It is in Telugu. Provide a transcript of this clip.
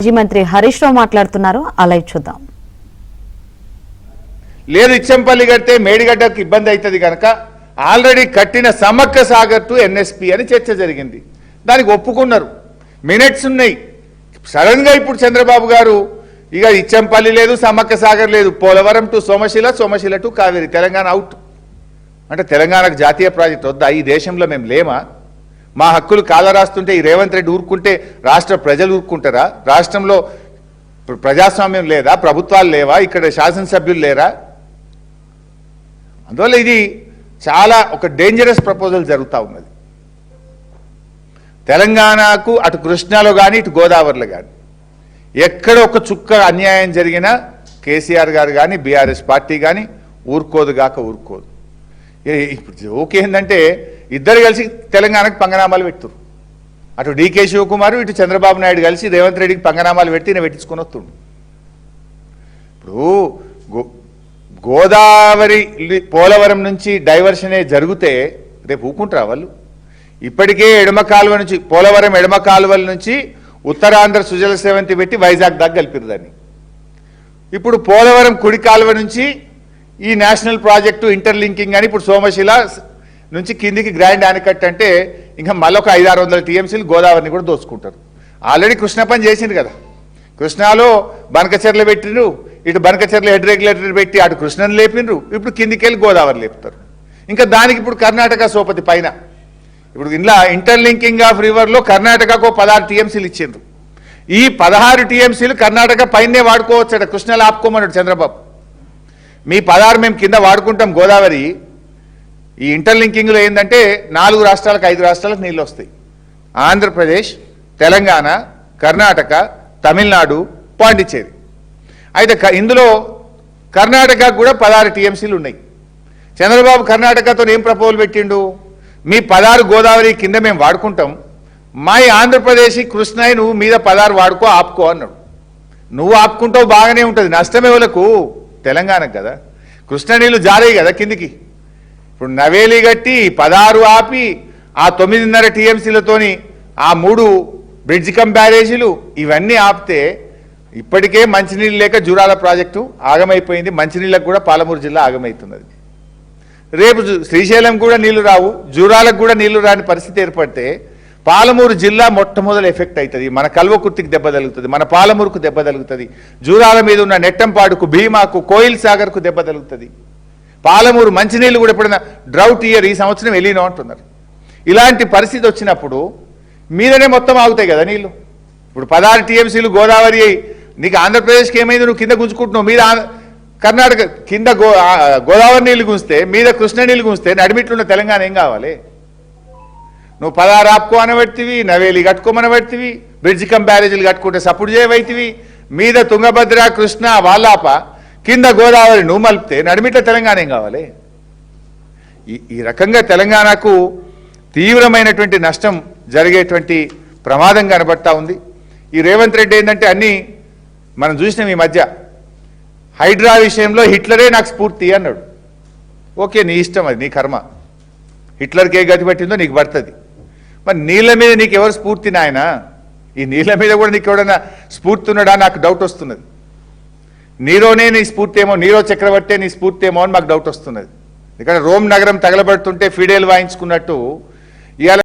మాజీ మంత్రి హరీష్ రావు మాట్లాడుతున్నారు. అలా చూద్దాం. లేదు ఇచ్చంపల్లి కడితే మేడిగడ్డకు ఇబ్బంది అవుతుంది కనుక ఆల్రెడీ కట్టిన సమ్మక్క సాగర్ టు ఎన్ఎస్పి అని చర్చ జరిగింది. దానికి ఒప్పుకున్నారు, మినిట్స్ ఉన్నాయి. సడన్ గా ఇప్పుడు చంద్రబాబు గారు ఇక ఇచ్చంపల్లి లేదు, సమ్మక్క సాగర్ లేదు, Polavaram to Somasila, Somasila to Kaveri, Telangana out. అంటే తెలంగాణకు జాతీయ ప్రాజెక్ట్ వద్దా? ఈ దేశంలో మేము లేమా? మా హక్కులు కాలరాస్తుంటే ఈ రేవంత్ రెడ్డి ఊరుకుంటే రాష్ట్ర ప్రజలు ఊరుకుంటారా? రాష్ట్రంలో ప్రజాస్వామ్యం లేదా? ప్రభుత్వాలు లేవా? ఇక్కడ శాసనసభ్యులు లేరా? అందువల్ల ఇది చాలా ఒక డేంజరస్ ప్రపోజల్ జరుగుతూ ఉన్నది. తెలంగాణకు అటు కృష్ణాలో కానీ ఇటు గోదావరిలో కానీ ఎక్కడ ఒక చుక్క అన్యాయం జరిగినా కేసీఆర్ గారు కానీ బీఆర్ఎస్ పార్టీ కానీ ఊరుకోదు గాక ఊరుకోదు. ఇప్పుడు ఓకే ఏంటంటే ఇద్దరు కలిసి తెలంగాణకు పంగనామాలు పెడుతున్నారు. అటు డీకే శివకుమార్ ఇటు చంద్రబాబు నాయుడు కలిసి రేవంత్ రెడ్డికి పంగనామాలు పెట్టి నేను పెట్టించుకొని వస్తుండు. ఇప్పుడు గోదావరి పోలవరం నుంచి డైవర్షనే జరిగితే రేపు ఊకుంటారా వాళ్ళు? ఇప్పటికే ఎడమ కాలువ నుంచి పోలవరం ఎడమ కాలువల నుంచి ఉత్తరాంధ్ర సుజల సేవంతి పెట్టి వైజాగ్ దాకా కలిపారు దాన్ని. ఇప్పుడు పోలవరం కుడి కాలువ నుంచి ఈ నేషనల్ ప్రాజెక్టు ఇంటర్లింకింగ్ అని ఇప్పుడు సోమశిల నుంచి కిందికి గ్రాండ్ ఆనకట్ అంటే ఇంకా మళ్ళీ ఒక 500-600 టీఎంసీలు గోదావరిని కూడా దోచుకుంటారు. ఆల్రెడీ కృష్ణ పని చేసింది కదా. కృష్ణాలో బనకచెర్ల పెట్టిండ్రు, ఇటు బనకచెర్ల హెడ్ రెగ్యులేటర్ పెట్టి అటు కృష్ణను లేపిండ్రు, ఇప్పుడు కిందికి వెళ్ళి గోదావరి లేపుతారు. ఇంకా దానికి ఇప్పుడు కర్ణాటక సోపతి పైన ఇప్పుడు ఇలా ఇంటర్లింకింగ్ ఆఫ్ రివర్లో కర్ణాటకకు 16 టీఎంసీలు ఇచ్చిండ్రు. ఈ 16 టీఎంసీలు కర్ణాటక పైనే వాడుకోవచ్చట. కృష్ణలో ఆపుకోమన్నాడు చంద్రబాబు. మీ 16 మేము కింద వాడుకుంటాం గోదావరి. ఈ ఇంటర్లింకింగ్లో ఏంటంటే 4 రాష్ట్రాలకు 5 రాష్ట్రాలకు నీళ్ళు వస్తాయి. ఆంధ్రప్రదేశ్, తెలంగాణ, కర్ణాటక, తమిళనాడు, పాండిచ్చేరి. అయితే ఇందులో కర్ణాటకకు కూడా 16 టీఎంసీలు ఉన్నాయి. చంద్రబాబు కర్ణాటకతో ఏం ప్రపోజల్ పెట్టిండు? మీ 16 గోదావరి కింద మేము వాడుకుంటాం, మా ఆంధ్రప్రదేశ్ కృష్ణాయి నువ్వు మీద 16 వాడుకో ఆపుకో అన్నాడు. నువ్వు ఆపుకుంటావు బాగానే ఉంటుంది, నష్టమే వాళ్ళకు తెలంగాణకు కదా. కృష్ణ నీళ్ళు జారాయి కదా కిందికి. ఇప్పుడు నవేలి గట్టి 16 ఆపి ఆ 9.5 టీఎంసీలతోని ఆ 3 బ్రిడ్జ్ కమ్ బ్యారేజీలు ఇవన్నీ ఆపితే ఇప్పటికే మంచినీళ్ళు లేక జూరాల ప్రాజెక్టు ఆగమైపోయింది. మంచినీళ్ళకు కూడా పాలమూరు జిల్లా ఆగమవుతున్నది. రేపు శ్రీశైలం కూడా నీళ్లు రావు, జూరాలకు కూడా నీళ్లు రాని పరిస్థితి ఏర్పడితే పాలమూరు జిల్లా మొట్టమొదటి ఎఫెక్ట్ అవుతుంది. మన కల్వకుర్తికి దెబ్బ తగులుతుంది, మన పాలమూరుకు దెబ్బ తగులుతుంది, జూరాల మీద ఉన్న నెట్టంపాడుకు, భీమాకు, కోయిల్ సాగర్కు దెబ్బ తగులుతుంది. పాలమూరు మంచినీళ్ళు కూడా ఎప్పుడైనా డ్రౌట్ ఇయర్ ఈ సంవత్సరం వెళ్ళినా అంటున్నారు. ఇలాంటి పరిస్థితి వచ్చినప్పుడు మీదనే మొత్తం ఆగుతాయి కదా నీళ్లు. ఇప్పుడు 16 టీఎంసీలు గోదావరి నీకు ఆంధ్రప్రదేశ్కి ఏమైంది? నువ్వు కింద గుంజుకుంటున్నావు. మీద కర్ణాటక కింద గోదావరి నీళ్లు గుంజితే మీద కృష్ణ నీళ్లు గుంజితే నడిమిట్లున్న తెలంగాణ ఏం కావాలి? నువ్వు 16 ఆపుకో అనబెడితివి, నవేలి కట్టుకోమనబెడితివి, బ్రిడ్జ్ కమ్ బ్యారేజీలు కట్టుకుంటే సపోర్ట్ చేయవైతివి, మీద తుంగభద్ర, కృష్ణ వాల్లాప, కింద గోదావరి నువ్వు మలిపితే నడిమిట్ల తెలంగాణ ఏం కావాలి? ఈ రకంగా తెలంగాణకు తీవ్రమైనటువంటి నష్టం జరిగేటువంటి ప్రమాదం కనబడతా ఉంది. ఈ రేవంత్ రెడ్డి ఏంటంటే అన్నీ మనం చూసినాం ఈ మధ్య. హైడ్రా విషయంలో హిట్లరే నాకు స్ఫూర్తి అన్నాడు. ఓకే, నీ ఇష్టం, అది నీ కర్మ. హిట్లర్కి ఏ గతి పట్టిందో నీకు పడుతుంది. మరి నీళ్ళ మీద నీకు ఎవరు స్ఫూర్తి నాయన? ఈ నీళ్ళ మీద కూడా నీకు ఎవడన్నా స్ఫూర్తి ఉన్నాడా? నాకు డౌట్ వస్తున్నది. నీరోనే నీ స్ఫూర్తి ఏమో, నీరో చక్రవర్తే నీ స్ఫూర్తి ఏమో అని మాకు డౌట్ వస్తున్నది. ఇక్కడ రోమ్ నగరం తగలబడుతుంటే ఫిడేల్ వాయించుకున్నట్టు ఇవాళ